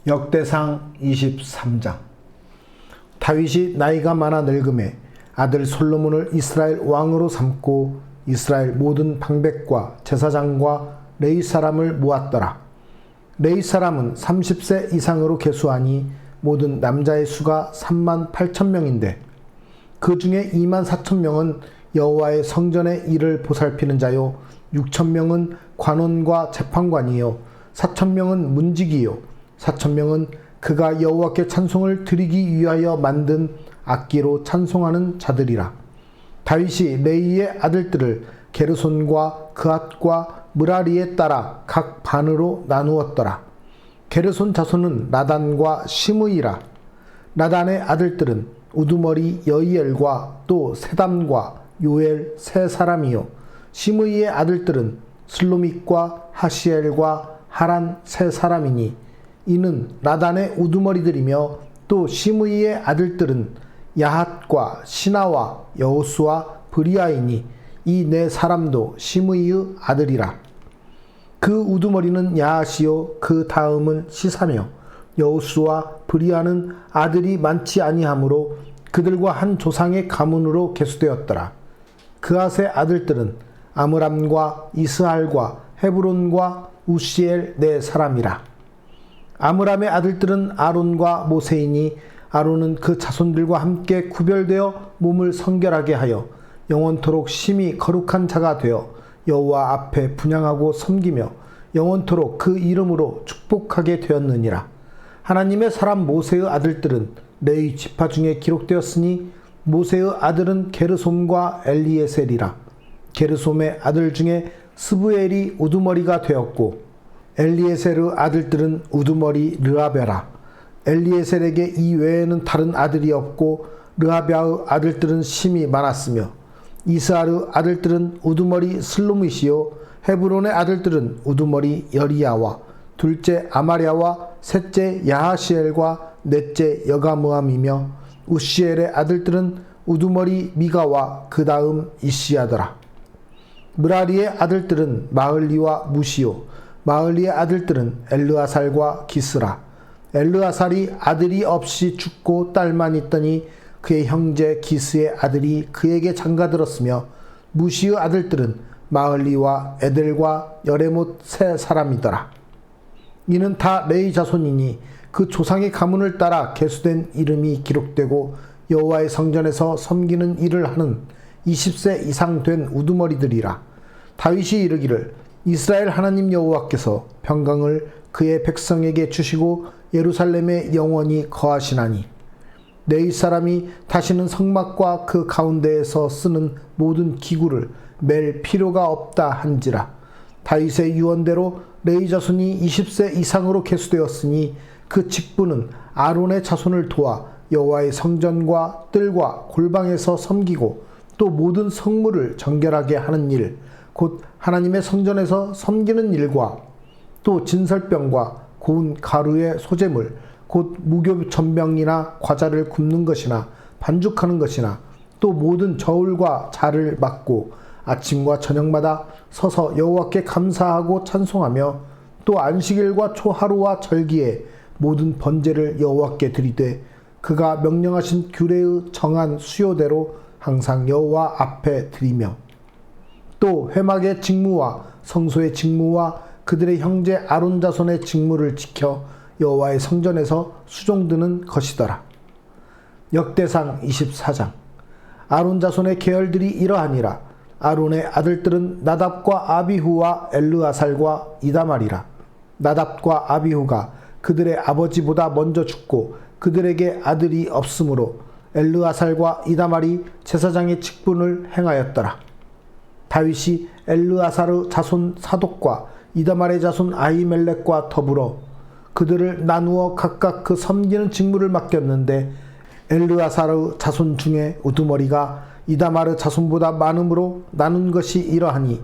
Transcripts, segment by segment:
역대상 23장. 다윗이 나이가 많아 늙음에 아들 솔로몬을 이스라엘 왕으로 삼고 이스라엘 모든 방백과 제사장과 레위 사람을 모았더라. 레위 사람은 30세 이상으로 계수하니 모든 남자의 수가 3만 8천 명인데 그 중에 2만 4천 명은 여호와의 성전의 일을 보살피는 자요 6천 명은 관원과 재판관이요 4천 명은 문지기요 4천 명은 그가 여호와께 찬송을 드리기 위하여 만든 악기로 찬송하는 자들이라. 다윗이 레위의 아들들을 게르손과 그앗과 므라리에 따라 각 반으로 나누었더라. 게르손 자손은 나단과 시므이라. 나단의 아들들은 우두머리 여이엘과 또 세담과 요엘 세 사람이요 시므이의 아들들은 슬로믹과 하시엘과 하란 세 사람이니 이는 나단의 우두머리들이며 또 시므이의 아들들은 야핫과 시나와 여호수와 브리아이니 이 네 사람도 시므이의 아들이라. 그 우두머리는 야핫이요 그 다음은 시사며 여호수와 브리아는 아들이 많지 아니하므로 그들과 한 조상의 가문으로 계수되었더라. 그앗의 아들들은 아므람과 이스할과 헤브론과 우시엘 네 사람이라. 아므람의 아들들은 아론과 모세이니 아론은 그 자손들과 함께 구별되어 몸을 성결하게 하여 영원토록 심히 거룩한 자가 되어 여호와 앞에 분향하고 섬기며 영원토록 그 이름으로 축복하게 되었느니라. 하나님의 사람 모세의 아들들은 레위 지파 중에 기록되었으니 모세의 아들은 게르솜과 엘리에셀이라. 게르솜의 아들 중에 스브엘이 우두머리가 되었고 엘리에셀의 아들들은 우두머리 르아베라. 엘리에셀에게 이 외에는 다른 아들이 없고 르아베의 아들들은 심히 많았으며 이스할의 아들들은 우두머리 슬로밋이요 헤브론의 아들들은 우두머리 여리야와 둘째 아마랴와 셋째 야하시엘과 넷째 여가므암이며 우시엘의 아들들은 우두머리 미가와 그 다음 이시야더라. 므라리의 아들들은 마흘리와 무시요 마흘리의 아들들은 엘르아살과 기스라. 엘르아살이 아들이 없이 죽고 딸만 있더니 그의 형제 기스의 아들이 그에게 장가들었으며 무시의 아들들은 마흘리와 에델과 여레못 세 사람이더라. 이는 다 레위 자손이니 그 조상의 가문을 따라 계수된 이름이 기록되고 여호와의 성전에서 섬기는 일을 하는 20세 이상 된 우두머리들이라. 다윗이 이르기를 이스라엘 하나님 여호와께서 평강을 그의 백성에게 주시고 예루살렘에 영원히 거하시나니 레위 사람이 다시는 성막과 그 가운데에서 쓰는 모든 기구를 맬 필요가 없다 한지라. 다윗의 유언대로 레위 자손이 20세 이상으로 계수되었으니 그 직분은 아론의 자손을 도와 여호와의 성전과 뜰과 골방에서 섬기고 또 모든 성물을 정결하게 하는 일, 곧 하나님의 성전에서 섬기는 일과 또 진설병과 고운 가루의 소재물 곧 무교 전병이나 과자를 굽는 것이나 반죽하는 것이나 또 모든 저울과 자를 맡고 아침과 저녁마다 서서 여호와께 감사하고 찬송하며 또 안식일과 초하루와 절기에 모든 번제를 여호와께 드리되 그가 명령하신 규례의 정한 수요대로 항상 여호와 앞에 드리며 또 회막의 직무와 성소의 직무와 그들의 형제 아론 자손의 직무를 지켜 여호와의 성전에서 수종드는 것이더라. 역대상 24장. 아론 자손의 계열들이 이러하니라. 아론의 아들들은 나답과 아비후와 엘르아살과 이다말이라. 나답과 아비후가 그들의 아버지보다 먼저 죽고 그들에게 아들이 없으므로 엘르아살과 이다말이 제사장의 직분을 행하였더라. 다윗이 엘르아살의 자손 사독과 이다말의 자손 아히멜렉과 더불어 그들을 나누어 각각 그 섬기는 직무를 맡겼는데 엘르아살의 자손 중에 우두머리가 이다말의 자손보다 많으므로 나눈 것이 이러하니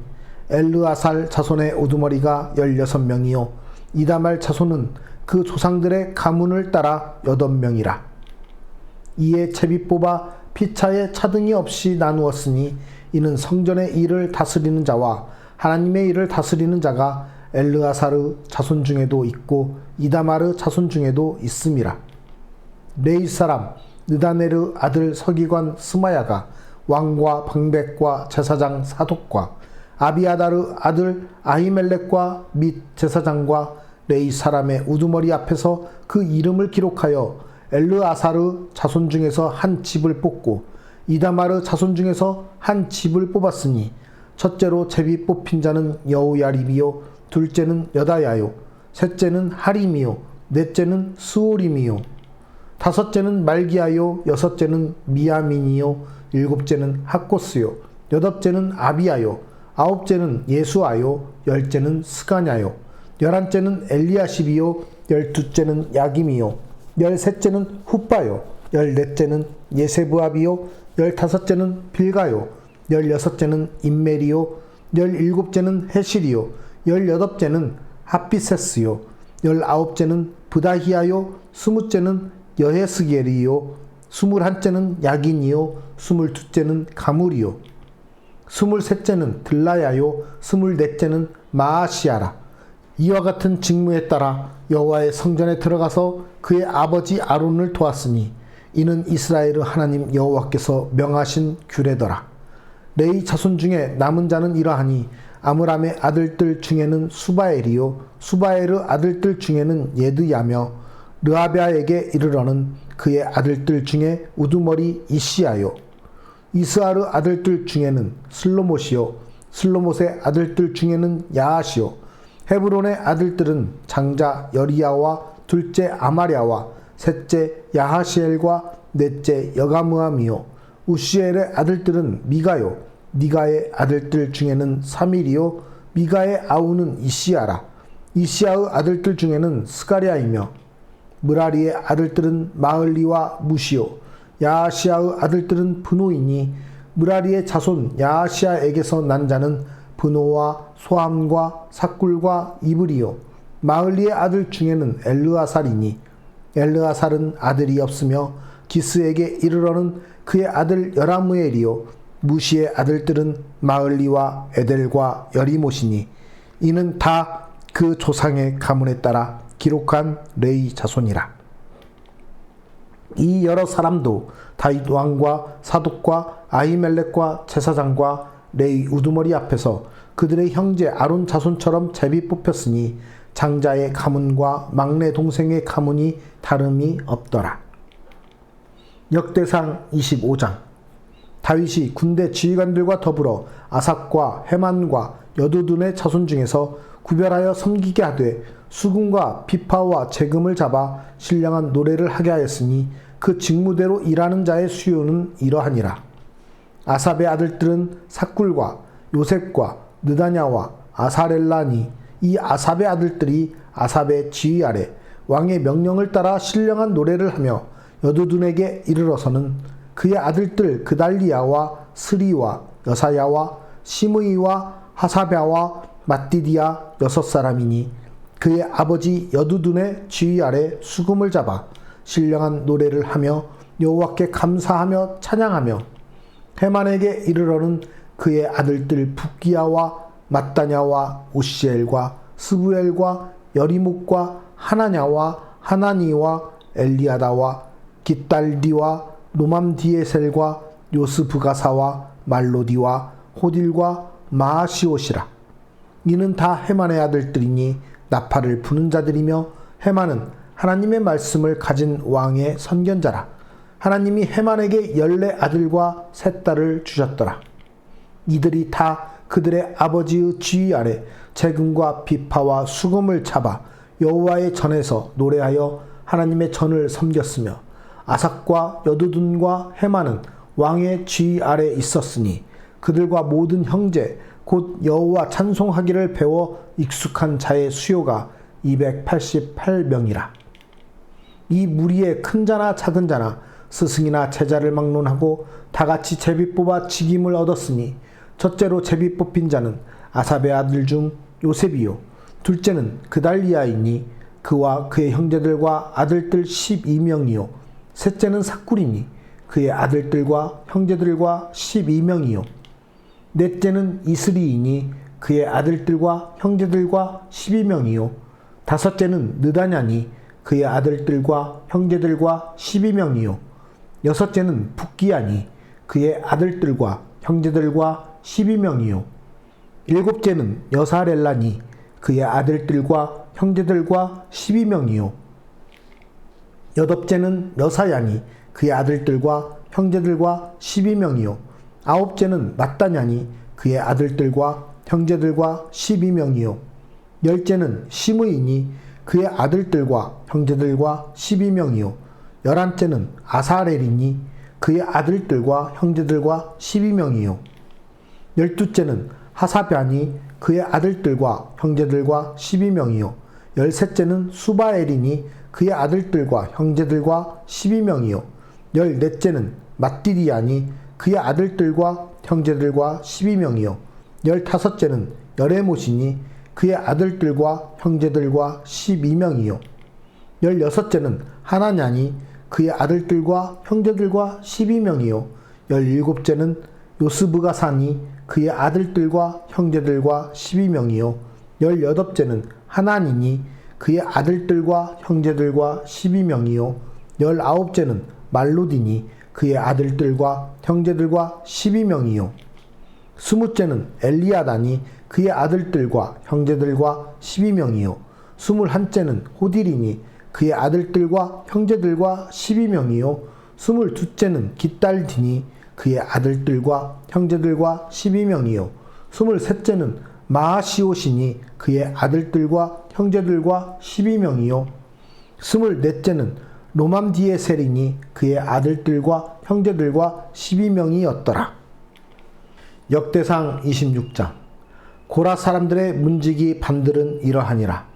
엘르아살 자손의 우두머리가 16명이요 이다말 자손은 그 조상들의 가문을 따라 8명이라. 이에 제비 뽑아 피차에 차등이 없이 나누었으니 이는 성전의 일을 다스리는 자와 하나님의 일을 다스리는 자가 엘르아사르 자손 중에도 있고 이다마르 자손 중에도 있음이라. 레위 사람 느다네르 아들 서기관 스마야가 왕과 방백과 제사장 사독과 아비아다르 아들 아히멜렉과 및 제사장과 레위 사람의 우두머리 앞에서 그 이름을 기록하여 엘르아사르 자손 중에서 한 집을 뽑고 이다마르 자손 중에서 한 집을 뽑았으니 첫째로 제비 뽑힌 자는 여호야립이요 둘째는 여다야요 셋째는 하림이요 넷째는 스오림이요 다섯째는 말기야요 여섯째는 미야민이요 일곱째는 학고스요 여덟째는 아비야요 아홉째는 예수아요 열째는 스가냐요 열한째는 엘리야십이요 열두째는 야김이요 열셋째는 훗바요 열넷째는 예세부압이요 열다섯째는 빌가요 열여섯째는 임멜이요 열일곱째는 헤실이요 열여덟째는 핫비세스요 열아홉째는 브다히야요 스무째는 여헤스겔이요 스물한째는 야긴이요 스물두째는 가물이요 스물셋째는 들라야요 스물넷째는 마아시아라. 이와 같은 직무에 따라 여호와의 성전에 들어가서 그의 아버지 아론을 도왔으니 이는 이스라엘의 하나님 여호와께서 명하신 규례더라. 레위 자손 중에 남은 자는 이러하니 아므람의 아들들 중에는 수바엘이요 수바엘의 아들들 중에는 예드야며 르아비아에게 이르러는 그의 아들들 중에 우두머리 이시야요 이스하르 아들들 중에는 슬로못이요 슬로못의 아들들 중에는 야하시요 헤브론의 아들들은 장자 여리야와 둘째 아마랴와 셋째 야하시엘과 넷째 여가므암이요 우시엘의 아들들은 미가요 미가의 아들들 중에는 사밀이요 미가의 아우는 이시야라. 이시야의 아들들 중에는 스가랴이며 므라리의 아들들은 마을리와 무시요 야하시야의 아들들은 브노이니 므라리의 자손 야하시야에게서 난 자는 브노와 소함과 삭굴과 이브리요 마을리의 아들 중에는 엘르아살이니 엘르아살은 아들이 없으며 기스에게 이르러는 그의 아들 여라무엘이요 무시의 아들들은 마을리와 에델과 여리못이니 이는 다 그 조상의 가문에 따라 기록한 레위 자손이라. 이 여러 사람도 다윗 왕과 사독과 아히멜렉과 제사장과 레위 우두머리 앞에서 그들의 형제 아론 자손처럼 제비 뽑혔으니 장자의 가문과 막내 동생의 가문이 다름이 없더라. 역대상 25장. 다윗이 군대 지휘관들과 더불어 아삭과 헤만과 여두둔의 자손 중에서 구별하여 섬기게 하되 수금과 비파와 재금을 잡아 신령한 노래를 하게 하였으니 그 직무대로 일하는 자의 수요는 이러하니라. 아삽의 아들들은 삭굴과 요셉과 느다냐와 아사렐라니 이 아삽의 아들들이 아삽의 지휘 아래 왕의 명령을 따라 신령한 노래를 하며 여두둔에게 이르러서는 그의 아들들 그달리야와 스리와 여사야와 시므이와 하사랴와 mat디디아 6사람이니 그의 아버지 여두둔의 지휘 아래 수금을 잡아 신령한 노래를 하며 여호와께 감사하며 찬양하며 헤만에게 이르러는 그의 아들들 붓기야와 mat다냐와 우시엘과 스부엘과 여리목과 하나냐와 하나니와 엘리아다와 깃달디와 노맘디에셀과 요스브가사와 말로디와 호딜과 마아시옷이라. 이는 다 헤만의 아들들이니 나팔을 부는 자들이며 헤만은 하나님의 말씀을 가진 왕의 선견자라. 하나님이 헤만에게 14아들과 3딸을 주셨더라. 이들이 다 그들의 아버지의 지휘 아래 재금과 비파와 수금을 잡아 여호와의 전에서 노래하여 하나님의 전을 섬겼으며 아삭과 여두둔과 헤만은 왕의 지휘 아래 있었으니 그들과 모든 형제 곧 여호와 찬송하기를 배워 익숙한 자의 수요가 288명이라. 이 무리의 큰 자나 작은 자나 스승이나 제자를 막론하고 다같이 제비 뽑아 직임을 얻었으니 첫째로 제비 뽑힌 자는 아삽의 아들 중 요셉이요 둘째는 그달리야이니 그와 그의 형제들과 아들들 12명이요 셋째는 삭굴이니 그의 아들들과 형제들과 12명이요 넷째는 이스리이니 그의 아들들과 형제들과 12명이요 다섯째는 느다냐니 그의 아들들과 형제들과 12명이요 여섯째는 붓기야니 그의 아들들과 형제들과 12명이요 일곱째는 여사렐라니 그의 아들들과 형제들과 12명이요 여덟째는 여사야니 그의 아들들과 형제들과 12명이요 아홉째는 mat다냐니 그의 아들들과 형제들과 12명이요 열째는 시므이니 그의 아들들과 형제들과 12명이요 열한째는 아사렐이니 그의 아들들과 형제들과 12명이요 열두째는 하사랴니 그의 아들들과 형제들과 12명이요 열셋째는 수바엘이니 그의 아들들과 형제들과 12명이요 열넷째는 mat디디아니 그의 아들들과 형제들과 12명이요 열다섯째는 여레못이니 그의 아들들과 형제들과 12명이요 열여섯째는 하나냐니 그의 아들들과 형제들과 12명이요 열일곱째는 요스브가사니 그의 아들들과 형제들과 12명이요 열여덟째는 하나니니 그의 아들들과 형제들과 12명이요 열아홉째는 말로디니 그의 아들들과 형제들과 12명이요 스무째는 엘리아다니 그의 아들들과 형제들과 12명이요 스물한째는 호딜이니 그의 아들들과 형제들과 12명이요 스물두째는 깃달디니 그의 아들들과 형제들과 12명이요 스물셋째는 마아시옷이니 그의 아들들과 형제들과 12명이요 스물넷째는 로맘디에셀이니 그의 아들들과 형제들과 12명이었더라. 역대상 26장 고라 사람들의 문지기 반들은 이러하니라.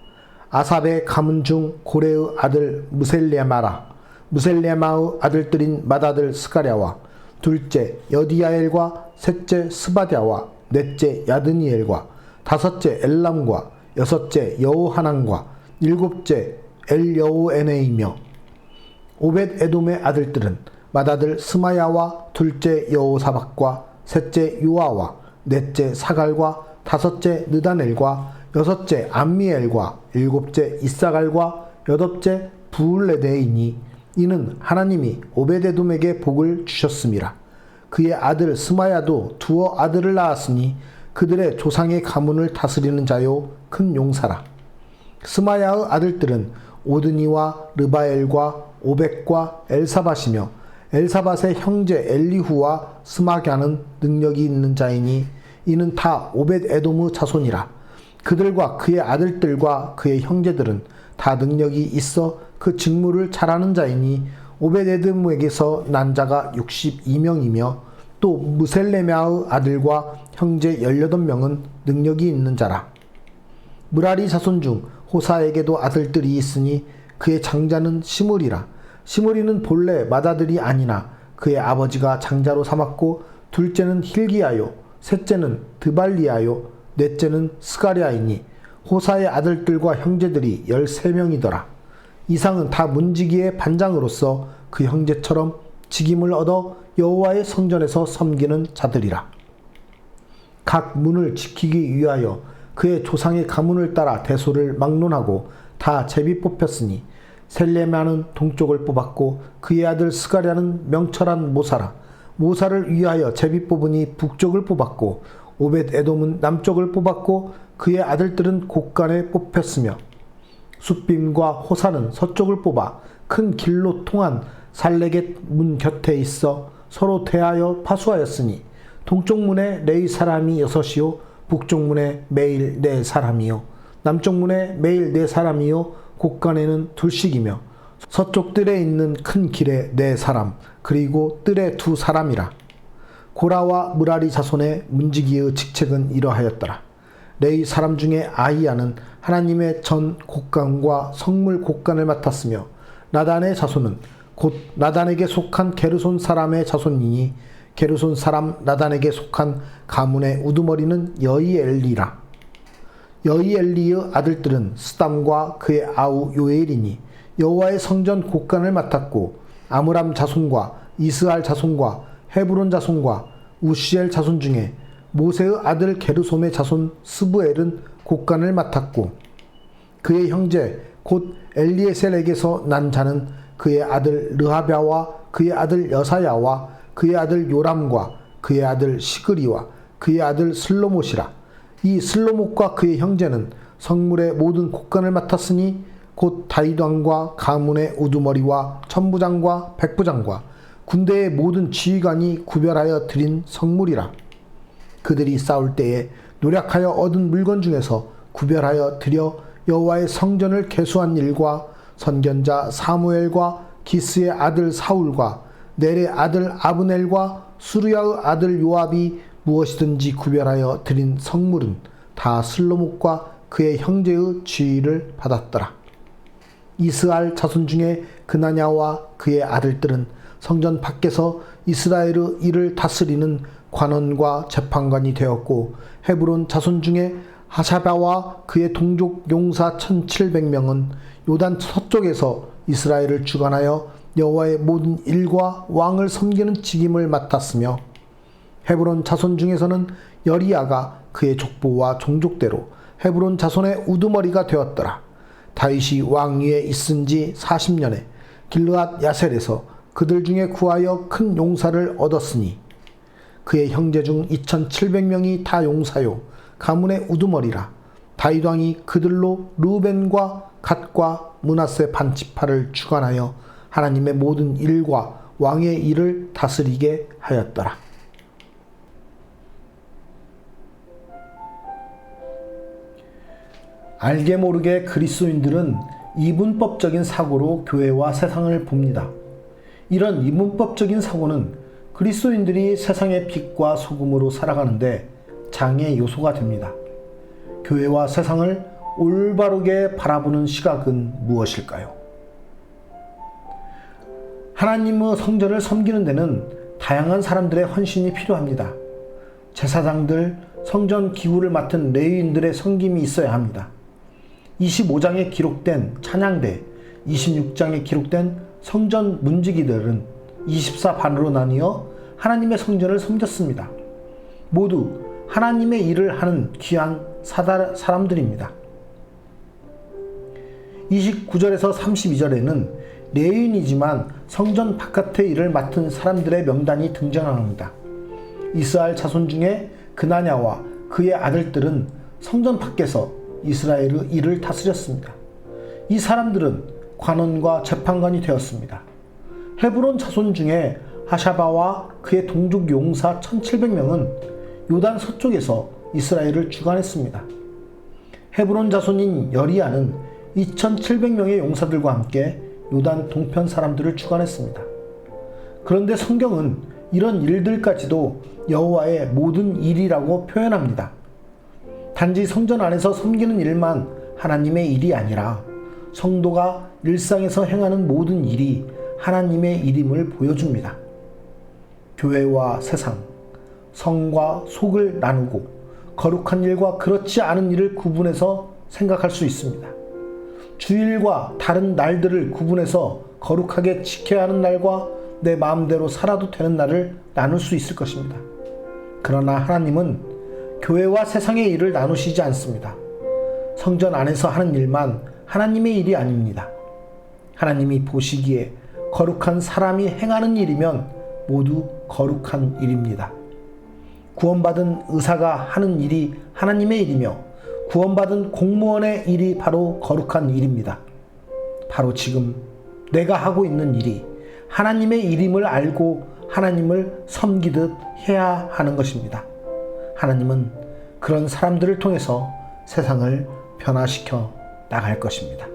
아삽의 가문 중 고레의 아들 무셀레마라. 무셀레마의 아들들인 맏아들 스가랴와 둘째 여디야엘과 셋째 스바랴와 넷째 야드니엘과 다섯째 엘람과 여섯째 여호하난과 일곱째 엘여호에네이며 오벳 에돔의 아들들은 맏아들 스마야와 둘째 여호사박과 셋째 요아와 넷째 사갈과 다섯째 느다넬과 여섯째 암미엘과 일곱째 이사갈과 여덟째 부울레데이니 이는 하나님이 오벳에돔에게 복을 주셨음이라. 그의 아들 스마야도 두어 아들을 낳았으니 그들의 조상의 가문을 다스리는 자요 큰 용사라. 스마야의 아들들은 오드니와 르바엘과 오벳과 엘사밧이며 엘사밧의 형제 엘리후와 스마갸는 능력이 있는 자이니 이는 다 오벳에돔의 자손이라. 그들과 그의 아들들과 그의 형제들은 다 능력이 있어 그 직무를 잘하는 자이니 오벳에돔에게서 난 자가 62명이며 또 무셀레메아의 아들과 형제 18명은 능력이 있는 자라. 무라리 자손 중 호사에게도 아들들이 있으니 그의 장자는 시므리라. 시므리는 본래 맏아들이 아니나 그의 아버지가 장자로 삼았고 둘째는 힐기야요 셋째는 드발리야요 넷째는 스가랴이니 호사의 아들들과 형제들이 13명이더라. 이상은 다 문지기의 반장으로서 그 형제처럼 직임을 얻어 여호와의 성전에서 섬기는 자들이라. 각 문을 지키기 위하여 그의 조상의 가문을 따라 대소를 막론하고 다 제비 뽑혔으니 셀레마는 동쪽을 뽑았고 그의 아들 스가랴는 명철한 모사라. 모사를 위하여 제비 뽑으니 북쪽을 뽑았고 오벳에돔은 남쪽을 뽑았고 그의 아들들은 곳간에 뽑혔으며 숫빔과 호사는 서쪽을 뽑아 큰 길로 통한 살레겟 문 곁에 있어 서로 대하여 파수하였으니 동쪽 문에 레위 사람이 6이요 북쪽 문에 매일 4사람이요 남쪽 문에 매일 4사람이요 곳간에는 둘씩이며 서쪽 뜰에 있는 큰 길에 4사람 그리고 뜰에 2사람이라. 고라와 무라리 자손의 문지기의 직책은 이러하였더라. 레위 사람 중에 아히야는 하나님의 전 곳간과 성물 곳간을 맡았으며 나단의 자손은 곧 나단에게 속한 게르손 사람의 자손이니 게르손 사람 나단에게 속한 가문의 우두머리는 여이엘리라. 여이엘리의 아들들은 스담과 그의 아우 요엘이니 여호와의 성전 곳간을 맡았고 아므람 자손과 이스알 자손과 헤브론 자손과 우시엘 자손 중에 모세의 아들 게르솜의 자손 스부엘은 곡간을 맡았고 그의 형제 곧 엘리에셀에게서 난 자는 그의 아들 르하랴와 그의 아들 여사야와 그의 아들 요람과 그의 아들 시그리와 그의 아들 슬로못이라. 이 슬로못과 그의 형제는 성물의 모든 곡간을 맡았으니 곧 다윗 왕과 가문의 우두머리와 천부장과 백부장과 군대의 모든 지휘관이 구별하여 드린 성물이라. 그들이 싸울 때에 노력하여 얻은 물건 중에서 구별하여 드려 여호와의 성전을 개수한 일과 선견자 사무엘과 기스의 아들 사울과 넬의 아들 아브넬과 수르야의 아들 요압이 무엇이든지 구별하여 드린 성물은 다 슬로못과 그의 형제의 지위를 받았더라. 이스라엘 자손 중에 그나냐와 그의 아들들은 성전 밖에서 이스라엘의 일을 다스리는 관원과 재판관이 되었고 헤브론 자손 중에 하샤바와 그의 동족 용사 1700명은 요단 서쪽에서 이스라엘을 주관하여 여호와의 모든 일과 왕을 섬기는 직임을 맡았으며 헤브론 자손 중에서는 여리야가 그의 족보와 종족대로 헤브론 자손의 우두머리가 되었더라. 다윗이 왕위에 있은 지 40년에 길르앗 야셀에서 그들 중에 구하여 큰 용사를 얻었으니 그의 형제 중 2700명이 다 용사요 가문의 우두머리라. 다윗 왕이 그들로 르우벤과 갓과 므낫세 반지파를 주관하여 하나님의 모든 일과 왕의 일을 다스리게 하였더라. 알게 모르게 그리스도인들은 이분법적인 사고로 교회와 세상을 봅니다. 이런 이분법적인 사고는 그리스도인들이 세상의 빛과 소금으로 살아가는데 장애 요소가 됩니다. 교회와 세상을 올바르게 바라보는 시각은 무엇일까요? 하나님의 성전을 섬기는 데는 다양한 사람들의 헌신이 필요합니다. 제사장들, 성전 기구를 맡은 레위인들의 섬김이 있어야 합니다. 25장에 기록된 찬양대, 26장에 기록된 성전 문지기들은 24반으로 나뉘어 하나님의 성전을 섬겼습니다. 모두 하나님의 일을 하는 귀한 사람들입니다. 29절에서 32절에는 레위인이지만 성전 바깥의 일을 맡은 사람들의 명단이 등장합니다. 이스라엘 자손 중에 그나냐와 그의 아들들은 성전 밖에서 이스라엘의 일을 다스렸습니다. 이 사람들은 관원과 재판관이 되었습니다. 헤브론 자손 중에 하샤바와 그의 동족 용사 1700명은 요단 서쪽에서 이스라엘을 주관했습니다. 헤브론 자손인 여리야는 2700명의 용사들과 함께 요단 동편 사람들을 주관했습니다. 그런데 성경은 이런 일들까지도 여호와의 모든 일이라고 표현합니다. 단지 성전 안에서 섬기는 일만 하나님의 일이 아니라 성도가 일상에서 행하는 모든 일이 하나님의 일임을 보여줍니다. 교회와 세상, 성과 속을 나누고 거룩한 일과 그렇지 않은 일을 구분해서 생각할 수 있습니다. 주일과 다른 날들을 구분해서 거룩하게 지켜야 하는 날과 내 마음대로 살아도 되는 날을 나눌 수 있을 것입니다. 그러나 하나님은 교회와 세상의 일을 나누시지 않습니다. 성전 안에서 하는 일만 하나님의 일이 아닙니다. 하나님이 보시기에 거룩한 사람이 행하는 일이면 모두 거룩한 일입니다. 구원받은 의사가 하는 일이 하나님의 일이며 구원받은 공무원의 일이 바로 거룩한 일입니다. 바로 지금 내가 하고 있는 일이 하나님의 일임을 알고 하나님을 섬기듯 해야 하는 것입니다. 하나님은 그런 사람들을 통해서 세상을 변화시켜 나갈 것입니다.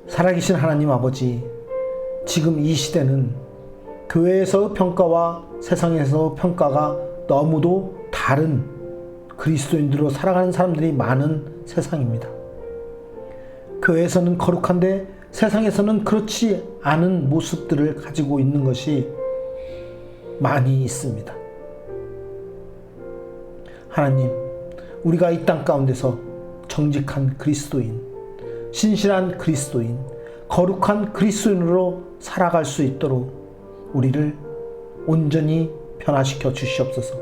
살아계신 하나님 아버지, 지금 이 시대는 교회에서 평가와 세상에서 평가가 너무도 다른 그리스도인들로 살아가는 사람들이 많은 세상입니다. 교회에서는 거룩한데 세상에서는 그렇지 않은 모습들을 가지고 있는 것이 많이 있습니다. 하나님, 우리가 이 땅 가운데서 정직한 그리스도인, 신실한 그리스도인, 거룩한 그리스도인으로 살아갈 수 있도록 우리를 온전히 변화시켜 주시옵소서.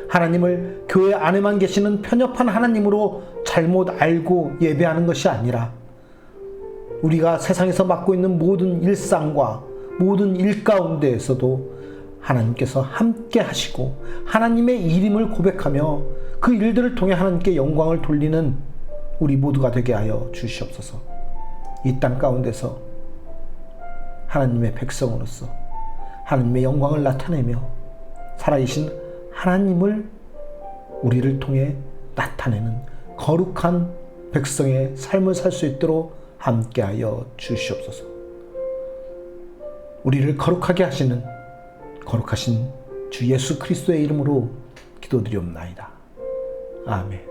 하나님을 교회 안에만 계시는 편협한 하나님으로 잘못 알고 예배하는 것이 아니라 우리가 세상에서 맡고 있는 모든 일상과 모든 일 가운데에서도 하나님께서 함께 하시고 하나님의 이름을 고백하며 그 일들을 통해 하나님께 영광을 돌리는 우리 모두가 되게 하여 주시옵소서. 이 땅 가운데서 하나님의 백성으로서 하나님의 영광을 나타내며 살아계신 하나님을 우리를 통해 나타내는 거룩한 백성의 삶을 살 수 있도록 함께하여 주시옵소서. 우리를 거룩하게 하시는 거룩하신 주 예수 그리스도의 이름으로 기도드리옵나이다. 아멘.